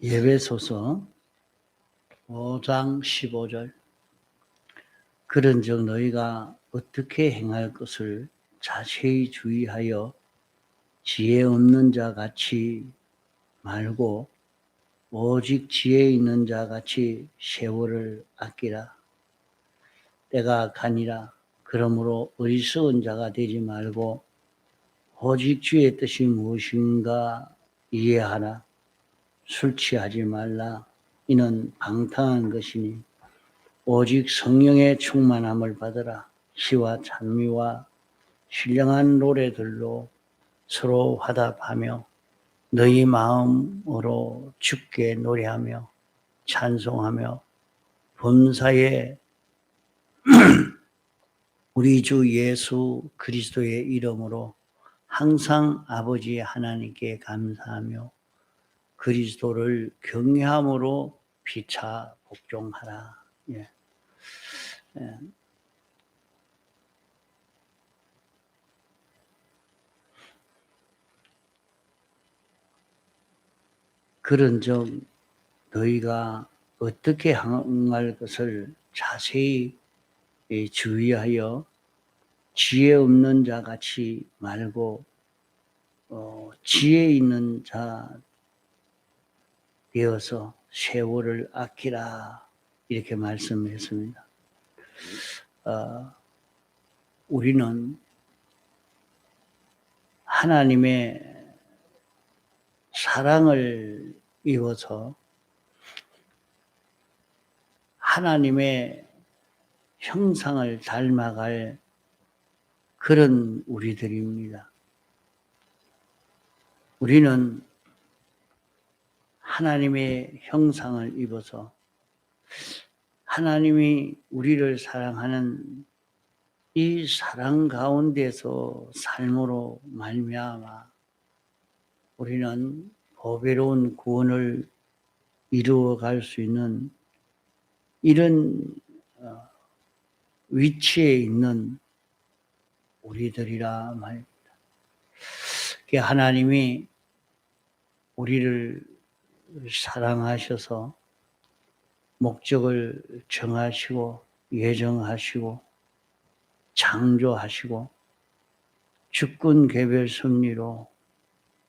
예배소서 5장 15절. 그런즉 너희가 어떻게 행할 것을 자세히 주의하여 지혜 없는 자 같이 말고 오직 지혜 있는 자 같이 세월을 아끼라. 때가 가니라. 그러므로 어리석은 자가 되지 말고 오직 주의 뜻이 무엇인가 이해하라. 술 취하지 말라. 이는 방탕한 것이니 오직 성령의 충만함을 받으라. 시와 찬미와 신령한 노래들로 서로 화답하며 너희 마음으로 주께 노래하며 찬송하며 범사에 우리 주 예수 그리스도의 이름으로 항상 아버지 하나님께 감사하며 그리스도를 경외함으로 피차 복종하라. 예. 예. 그런즉 너희가 어떻게 행할 것을 자세히 주의하여 지혜 없는 자 같이 말고 지혜 있는 자 되어서 세월을 아끼라 이렇게 말씀했습니다. 우리는 하나님의 사랑을 입어서 하나님의 형상을 닮아갈 그런 우리들입니다. 우리는 하나님의 형상을 입어서 하나님이 우리를 사랑하는 이 사랑 가운데서 삶으로 말미암아 우리는 보배로운 구원을 이루어갈 수 있는 이런 위치에 있는 우리들이라 말입니다. 하나님이 우리를 사랑하셔서 목적을 정하시고 예정하시고 창조하시고 주권 개별 섭리로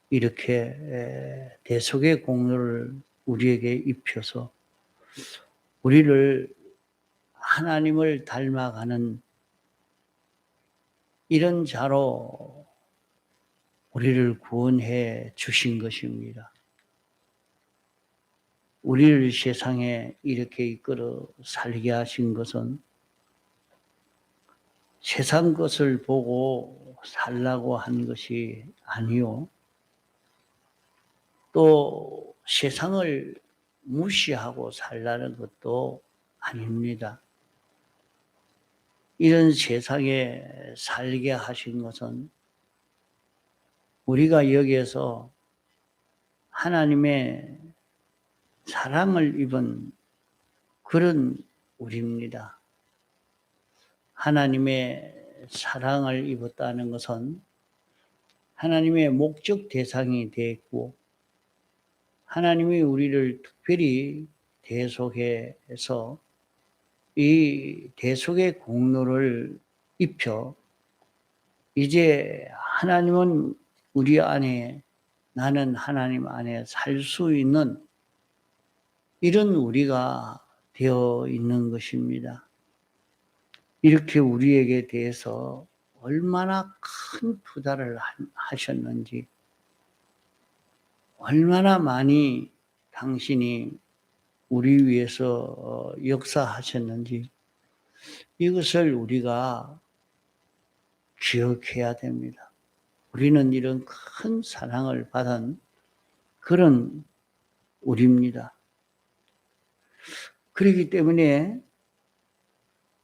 이렇게 대속의 공로를 우리에게 입혀서 우리를 하나님을 닮아가는 이런 자로 우리를 구원해 주신 것입니다. 우리를 세상에 이렇게 이끌어 살게 하신 것은 세상 것을 보고 살라고 한 것이 아니요. 또 세상을 무시하고 살라는 것도 아닙니다. 이런 세상에 살게 하신 것은 우리가 여기에서 하나님의 사랑을 입은 그런 우리입니다. 하나님의 사랑을 입었다는 것은 하나님의 목적 대상이 되었고 하나님이 우리를 특별히 대속해서 이 대속의 공로를 입혀 이제 하나님은 우리 안에 나는 하나님 안에 살 수 있는 이런 우리가 되어 있는 것입니다. 이렇게 우리에게 대해서 얼마나 큰 투자를 하셨는지 얼마나 많이 당신이 우리 위해서 역사하셨는지 이것을 우리가 기억해야 됩니다. 우리는 이런 큰 사랑을 받은 그런 우리입니다. 그렇기 때문에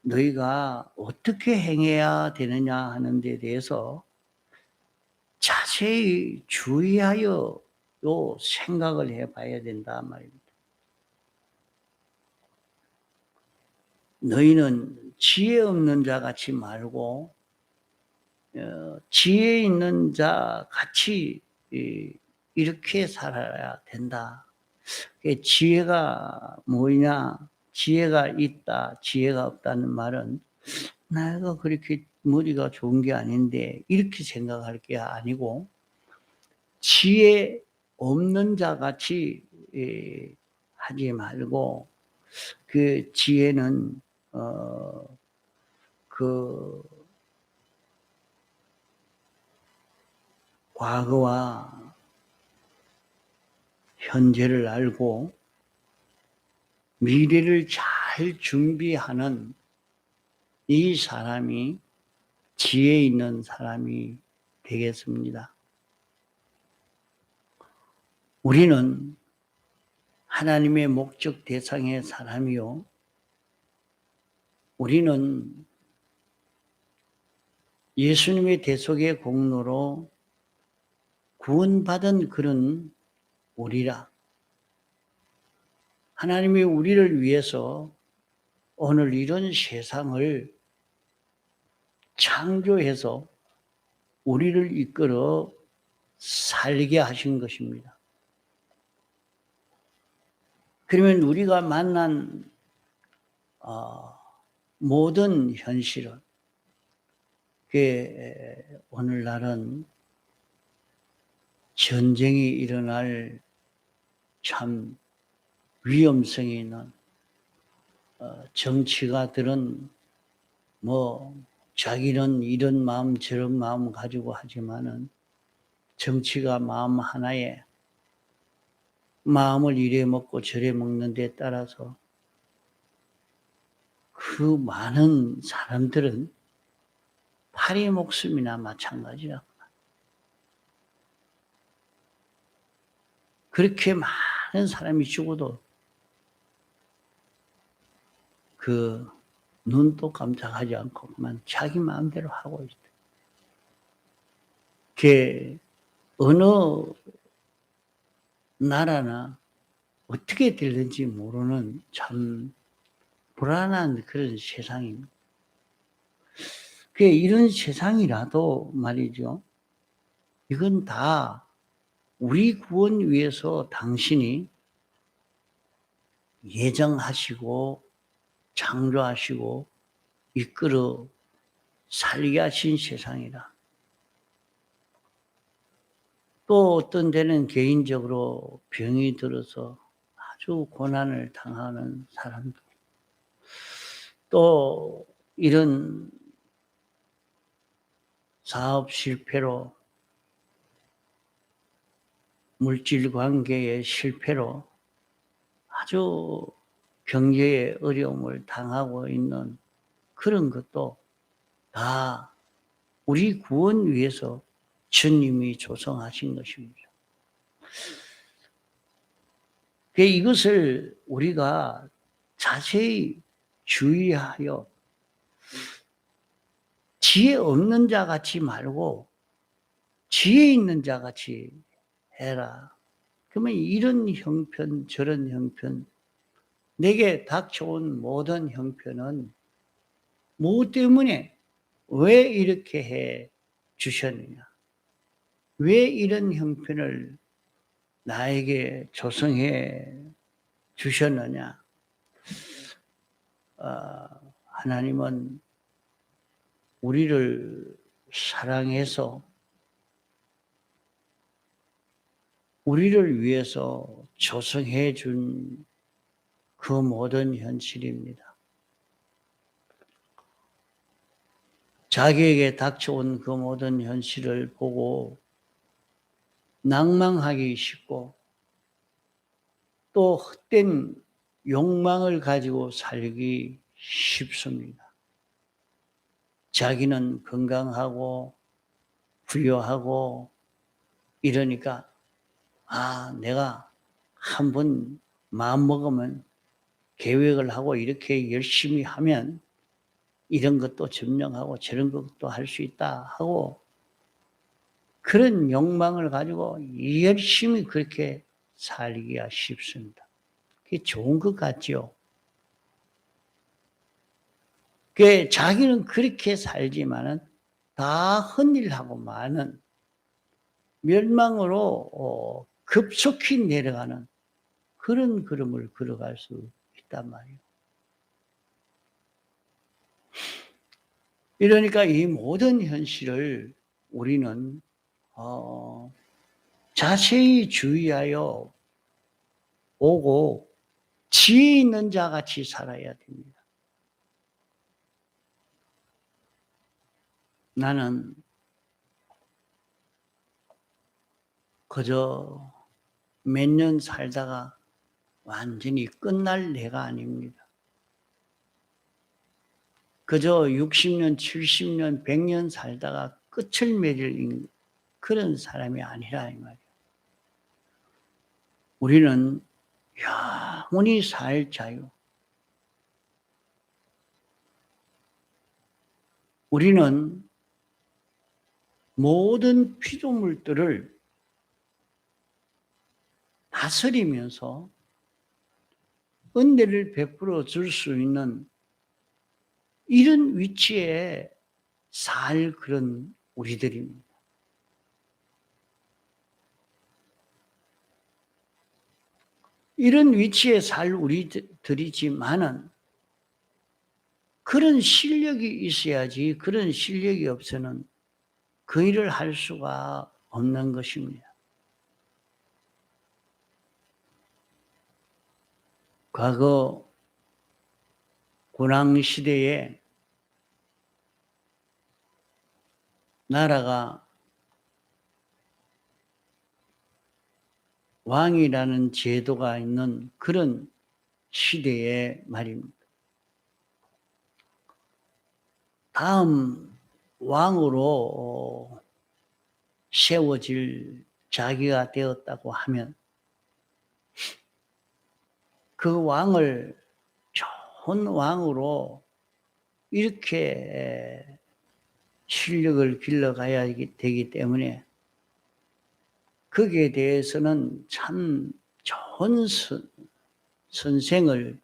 너희가 어떻게 행해야 되느냐 하는 데 대해서 자세히 주의하여 생각을 해봐야 된다 말입니다. 너희는 지혜 없는 자 같이 말고 지혜 있는 자 같이 이렇게 살아야 된다. 지혜가 뭐냐, 지혜가 있다, 지혜가 없다는 말은 내가 그렇게 머리가 좋은 게 아닌데 이렇게 생각할 게 아니고, 지혜 없는 자 같이 하지 말고, 그 지혜는 그 과거와 현재를 알고 미래를 잘 준비하는 이 사람이 지혜 있는 사람이 되겠습니다. 우리는 하나님의 목적 대상의 사람이요, 우리는 예수님의 대속의 공로로 구원받은 그런 우리라. 하나님이 우리를 위해서 오늘 이런 세상을 창조해서 우리를 이끌어 살게 하신 것입니다. 그러면 우리가 만난 모든 현실은, 오늘날은 전쟁이 일어날 참 위험성이 있는, 정치가들은 자기는 이런 마음 저런 마음 가지고 하지만은, 정치가 마음 하나에 마음을 이래 먹고 저래 먹는 데 따라서 그 많은 사람들은 파리 목숨이나 마찬가지라. 그렇게 많은 사람이 죽어도 그 눈도 깜짝하지 않고 그만 자기 마음대로 하고 있다. 그게 어느 나라나 어떻게 될는지 모르는 참 불안한 그런 세상입니다. 이런 세상이라도 말이죠, 이건 다 우리 구원 위해서 당신이 예정하시고 창조하시고 이끌어 살게 하신 세상이라. 또 어떤 데는 개인적으로 병이 들어서 아주 고난을 당하는 사람들, 또 이런 사업 실패로, 물질 관계의 실패로 아주 경제의 어려움을 당하고 있는 그런 것도 다 우리 구원 위해서 주님이 조성하신 것입니다. 이것을 우리가 자세히 주의하여 지혜 없는 자 같이 말고 지혜 있는 자 같이 해라. 그러면 이런 형편 저런 형편, 내게 닥쳐온 모든 형편은 무엇 때문에 왜 이렇게 해 주셨느냐, 왜 이런 형편을 나에게 조성해 주셨느냐. 하나님은 우리를 사랑해서 우리를 위해서 조성해 준 그 모든 현실입니다. 자기에게 닥쳐온 그 모든 현실을 보고 낭망하기 쉽고, 또 헛된 욕망을 가지고 살기 쉽습니다. 자기는 건강하고 부유하고 이러니까 내가 한번 마음먹으면 계획을 하고 이렇게 열심히 하면 이런 것도 점령하고 저런 것도 할 수 있다 하고, 그런 욕망을 가지고 열심히 그렇게 살기가 쉽습니다. 그게 좋은 것 같죠. 자기는 그렇게 살지만은 다 헛일하고 많은 멸망으로 급속히 내려가는 그런 걸음을 걸어갈 수 있단 말이에요. 이러니까 이 모든 현실을 우리는 자세히 주의하여 보고 지혜 있는 자같이 살아야 됩니다. 나는 그저 몇 년 살다가 완전히 끝날 내가 아닙니다. 그저 60년, 70년, 100년 살다가 끝을 맺을 그런 사람이 아니라 이 말이에요. 우리는 영원히 살 자유. 우리는 모든 피조물들을 다스리면서 은혜를 베풀어 줄 수 있는 이런 위치에 살 그런 우리들입니다. 이런 위치에 살 우리들이지만은 그런 실력이 있어야지 그런 실력이 없어는 그 일을 할 수가 없는 것입니다. 과거 군왕시대에 나라가 왕이라는 제도가 있는 그런 시대에 말입니다. 다음 왕으로 세워질 자기가 되었다고 하면 그 왕을 좋은 왕으로 이렇게 실력을 길러가야 되기 때문에 거기에 대해서는 참 좋은 선생을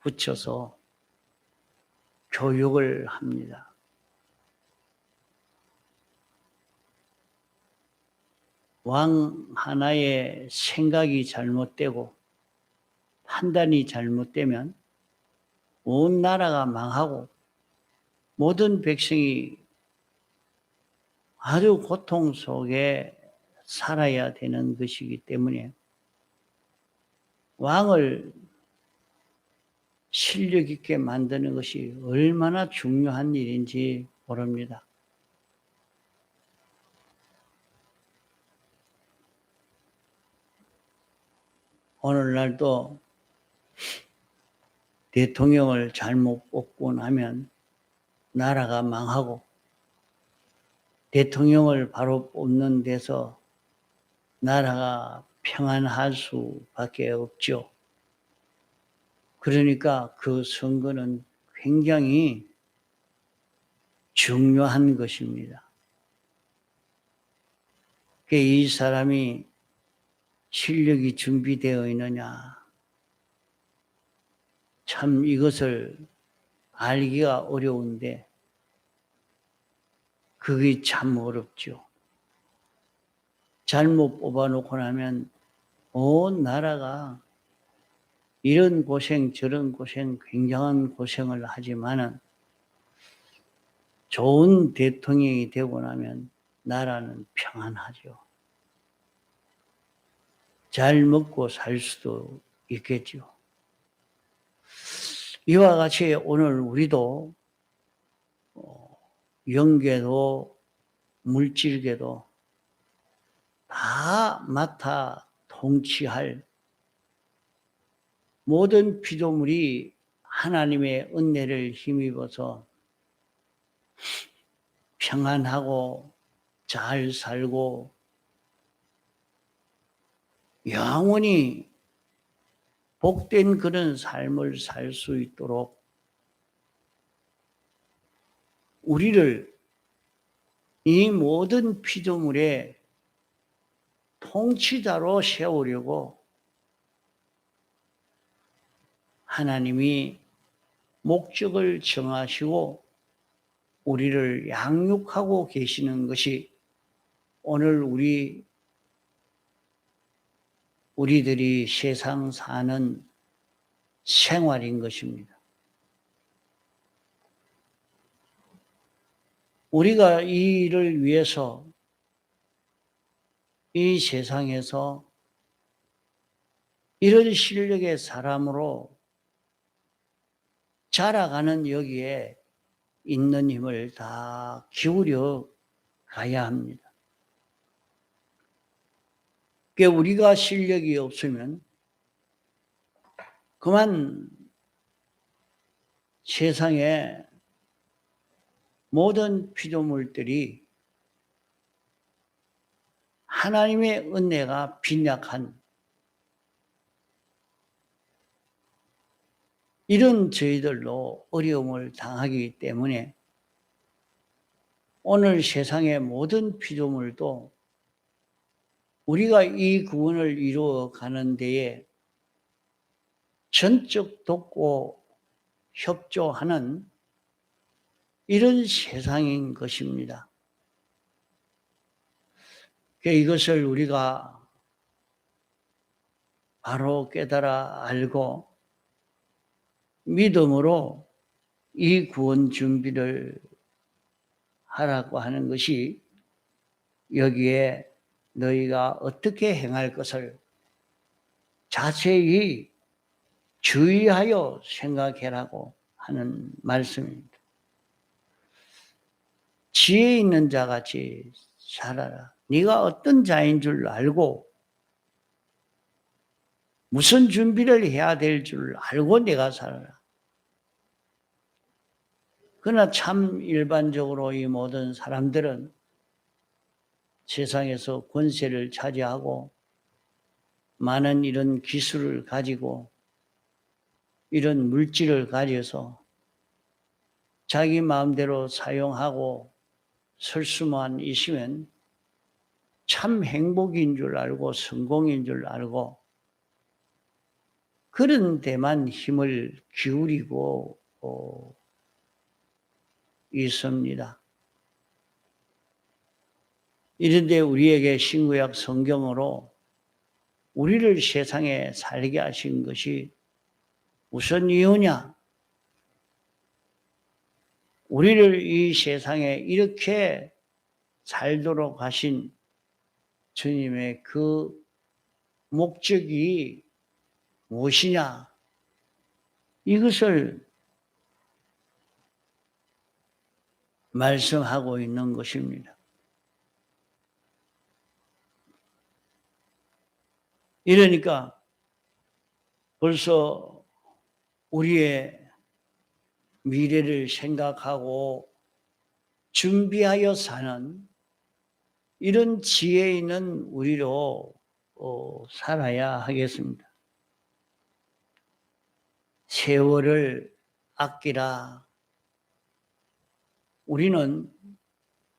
붙여서 교육을 합니다. 왕 하나의 생각이 잘못되고 판단이 잘못되면 온 나라가 망하고 모든 백성이 아주 고통 속에 살아야 되는 것이기 때문에 왕을 실력 있게 만드는 것이 얼마나 중요한 일인지 모릅니다. 오늘날도 대통령을 잘못 뽑고 나면 나라가 망하고 대통령을 바로 뽑는 데서 나라가 평안할 수밖에 없죠. 그러니까 그 선거는 굉장히 중요한 것입니다. 이 사람이 실력이 준비되어 있느냐, 참 이것을 알기가 어려운데 그게 참 어렵죠. 잘못 뽑아놓고 나면 온 나라가 이런 고생 저런 고생 굉장한 고생을 하지만은 좋은 대통령이 되고 나면 나라는 평안하죠. 잘 먹고 살 수도 있겠죠. 이와 같이 오늘 우리도 영계도 물질계도 다 맡아 통치할 모든 피조물이 하나님의 은혜를 힘입어서 평안하고 잘 살고 영원히 복된 그런 삶을 살 수 있도록 우리를 이 모든 피조물의 통치자로 세우려고 하나님이 목적을 정하시고 우리를 양육하고 계시는 것이 오늘 우리 우리들이 세상 사는 생활인 것입니다. 우리가 이 일을 위해서 이 세상에서 이런 실력의 사람으로 자라가는 여기에 있는 힘을 다 기울여 가야 합니다. 그러니까 우리가 실력이 없으면 그만 세상에 모든 피조물들이 하나님의 은혜가 빈약한 이런 저희들로 어려움을 당하기 때문에 오늘 세상의 모든 피조물도 우리가 이 구원을 이루어 가는 데에 전적 돕고 협조하는 이런 세상인 것입니다. 이것을 우리가 바로 깨달아 알고 믿음으로 이 구원 준비를 하라고 하는 것이 여기에 너희가 어떻게 행할 것을 자세히 주의하여 생각해라고 하는 말씀입니다. 지혜 있는 자같이 살아라. 네가 어떤 자인 줄 알고 무슨 준비를 해야 될 줄 알고 내가 살아라. 그러나 참 일반적으로 이 모든 사람들은 세상에서 권세를 차지하고 많은 이런 기술을 가지고 이런 물질을 가져서 자기 마음대로 사용하고 쓸 수만 있으면 참 행복인 줄 알고 성공인 줄 알고 그런 데만 힘을 기울이고 있습니다. 이런데 우리에게 신구약 성경으로 우리를 세상에 살게 하신 것이 무슨 이유냐? 우리를 이 세상에 이렇게 살도록 하신 주님의 그 목적이 무엇이냐? 이것을 말씀하고 있는 것입니다. 이러니까 벌써 우리의 미래를 생각하고 준비하여 사는 이런 지혜 있는 우리로 살아야 하겠습니다. 세월을 아끼라. 우리는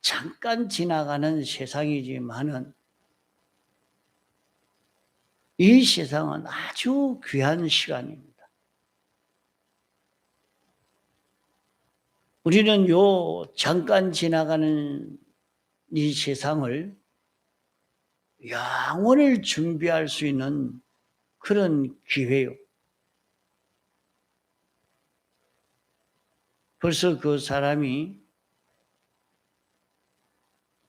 잠깐 지나가는 세상이지만은 이 세상은 아주 귀한 시간입니다. 우리는 요 잠깐 지나가는 이 세상을 영원을 준비할 수 있는 그런 기회요. 벌써 그 사람이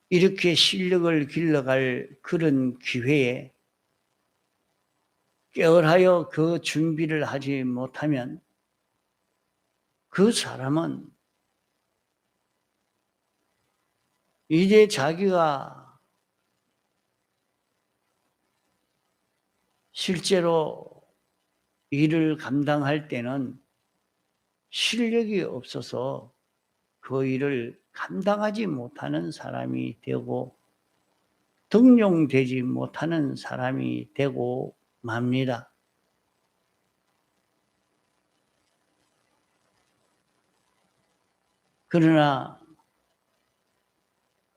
이렇게 실력을 길러갈 그런 기회에 깨어하여 그 준비를 하지 못하면 그 사람은 이제 자기가 실제로 일을 감당할 때는 실력이 없어서 그 일을 감당하지 못하는 사람이 되고 등용되지 못하는 사람이 되고 맙니다. 그러나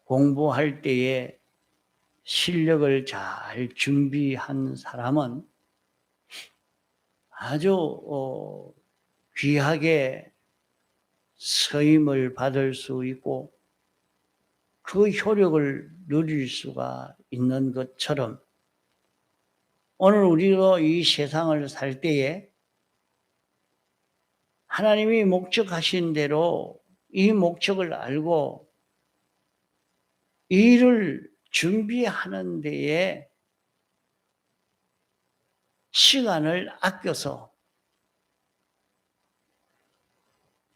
공부할 때에 실력을 잘 준비한 사람은 아주 귀하게 서임을 받을 수 있고 그 효력을 누릴 수가 있는 것처럼 오늘 우리가 이 세상을 살 때에 하나님이 목적하신 대로 이 목적을 알고 이 일을 준비하는 데에 시간을 아껴서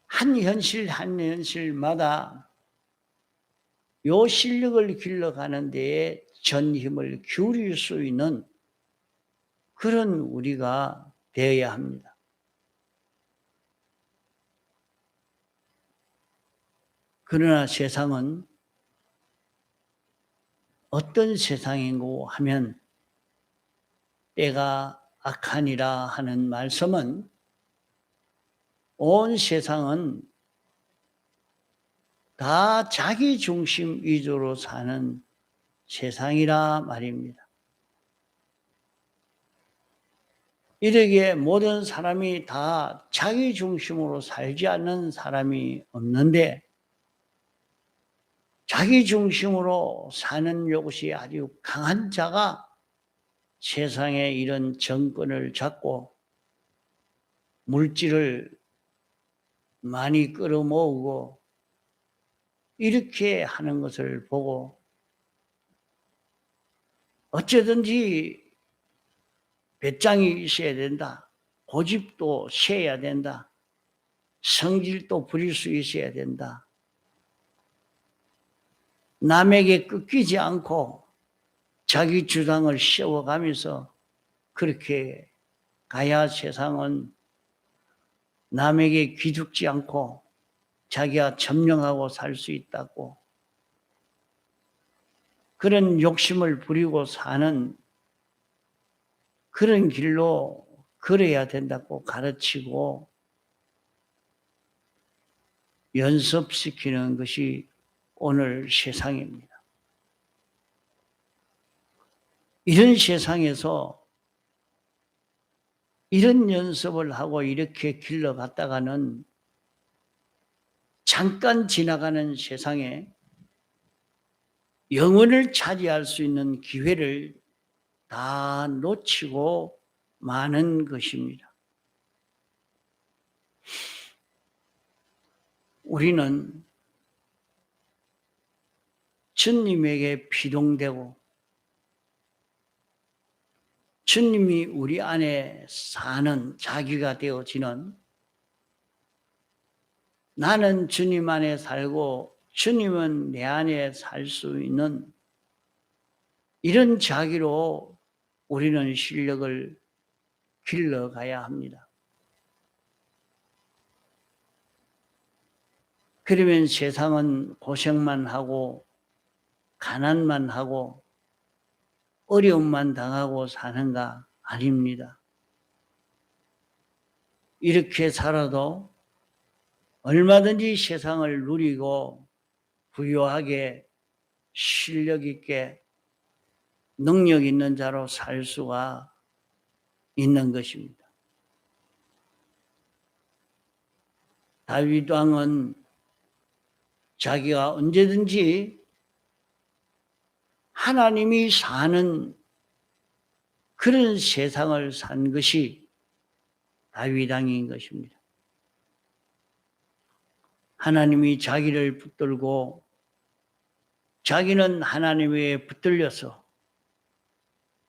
한 현실 한 현실마다 요 실력을 길러가는 데에 전 힘을 기울일 수 있는 그런 우리가 되어야 합니다. 그러나 세상은 어떤 세상인고 하면 때가 악하니라 하는 말씀은 온 세상은 다 자기 중심 위주로 사는 세상이라 말입니다. 이러기에 모든 사람이 다 자기 중심으로 살지 않는 사람이 없는데 자기 중심으로 사는 것이 아주 강한 자가 세상에 이런 정권을 잡고 물질을 많이 끌어모으고 이렇게 하는 것을 보고 어쩌든지 배짱이 있어야 된다. 고집도 세야 된다. 성질도 부릴 수 있어야 된다. 남에게 꺾이지 않고 자기 주장을 세워가면서 그렇게 가야 세상은 남에게 기죽지 않고 자기가 점령하고 살 수 있다고 그런 욕심을 부리고 사는 그런 길로 걸어야 된다고 가르치고 연습시키는 것이 오늘 세상입니다. 이런 세상에서 이런 연습을 하고 이렇게 길러갔다가는 잠깐 지나가는 세상에 영혼을 차지할 수 있는 기회를 다 놓치고 마는 것입니다. 우리는 주님에게 피동되고 주님이 우리 안에 사는 자기가 되어지는 나는 주님 안에 살고 주님은 내 안에 살 수 있는 이런 자기로 우리는 실력을 길러가야 합니다. 그러면 세상은 고생만 하고 가난만 하고 어려움만 당하고 사는가? 아닙니다. 이렇게 살아도 얼마든지 세상을 누리고 부유하게 실력 있게 능력 있는 자로 살 수가 있는 것입니다. 다윗 왕은 자기가 언제든지 하나님이 사는 그런 세상을 산 것이 다윗 왕인 것입니다. 하나님이 자기를 붙들고 자기는 하나님에 붙들려서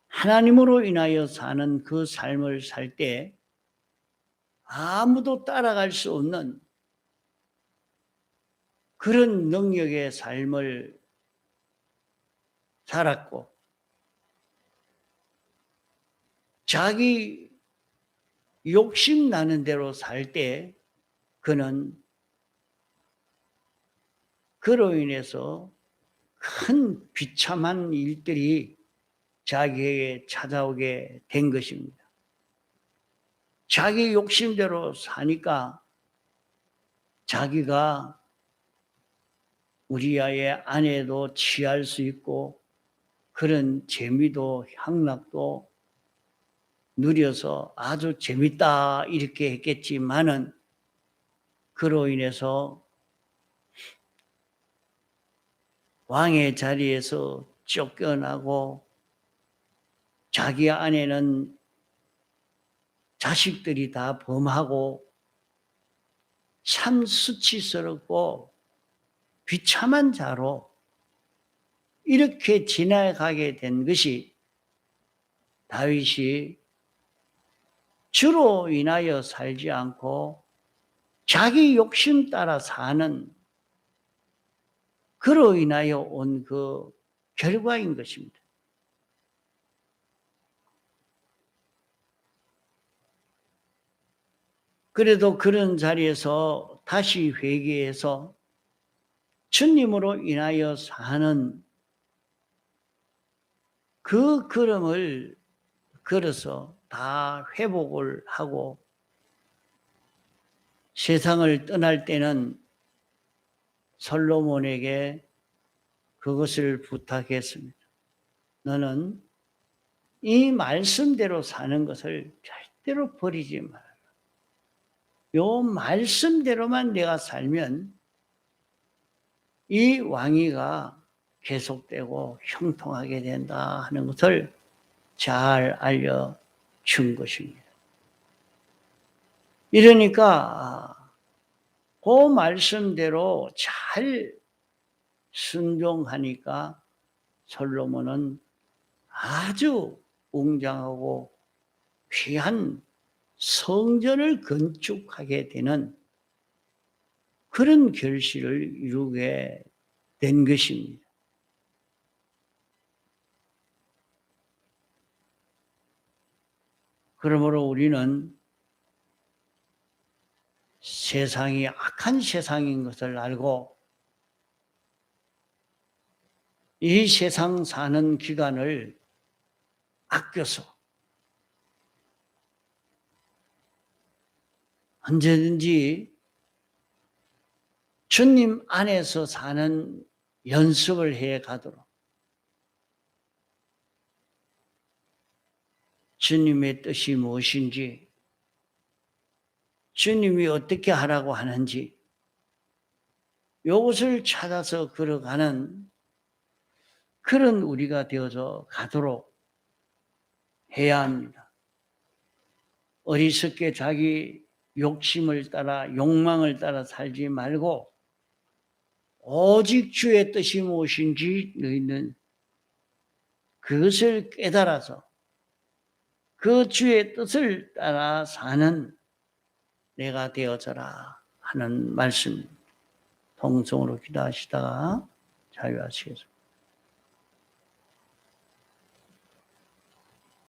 하나님으로 인하여 사는 그 삶을 살 때 아무도 따라갈 수 없는 그런 능력의 삶을 살았고 자기 욕심 나는 대로 살 때 그는 그로 인해서 큰 비참한 일들이 자기에게 찾아오게 된 것입니다. 자기 욕심대로 사니까 자기가 우리아의 아내도 취할 수 있고 그런 재미도 향락도 누려서 아주 재밌다 이렇게 했겠지만은 그로 인해서 왕의 자리에서 쫓겨나고 자기 아내는 자식들이 다 범하고 참 수치스럽고 비참한 자로 이렇게 지나가게 된 것이 다윗이 주로 인하여 살지 않고 자기 욕심 따라 사는 그로 인하여 온 그 결과인 것입니다. 그래도 그런 자리에서 다시 회개해서 주님으로 인하여 사는 그 걸음을 걸어서 다 회복을 하고 세상을 떠날 때는 솔로몬에게 그것을 부탁했습니다. 너는 이 말씀대로 사는 것을 절대로 버리지 마라. 요 말씀대로만 내가 살면 이 왕위가 계속되고 형통하게 된다 하는 것을 잘 알려준 것입니다. 이러니까 그 말씀대로 잘 순종하니까 솔로몬은 아주 웅장하고 귀한 성전을 건축하게 되는 그런 결실을 이루게 된 것입니다. 그러므로 우리는 세상이 악한 세상인 것을 알고 이 세상 사는 기간을 아껴서 언제든지 주님 안에서 사는 연습을 해 가도록 주님의 뜻이 무엇인지, 주님이 어떻게 하라고 하는지 이것을 찾아서 걸어가는 그런 우리가 되어서 가도록 해야 합니다. 어리석게 자기 욕심을 따라 욕망을 따라 살지 말고 오직 주의 뜻이 무엇인지 너희는 그것을 깨달아서 그 주의 뜻을 따라 사는 내가 되어져라 하는 말씀. 통성으로 기도하시다가 자유하시겠습니다.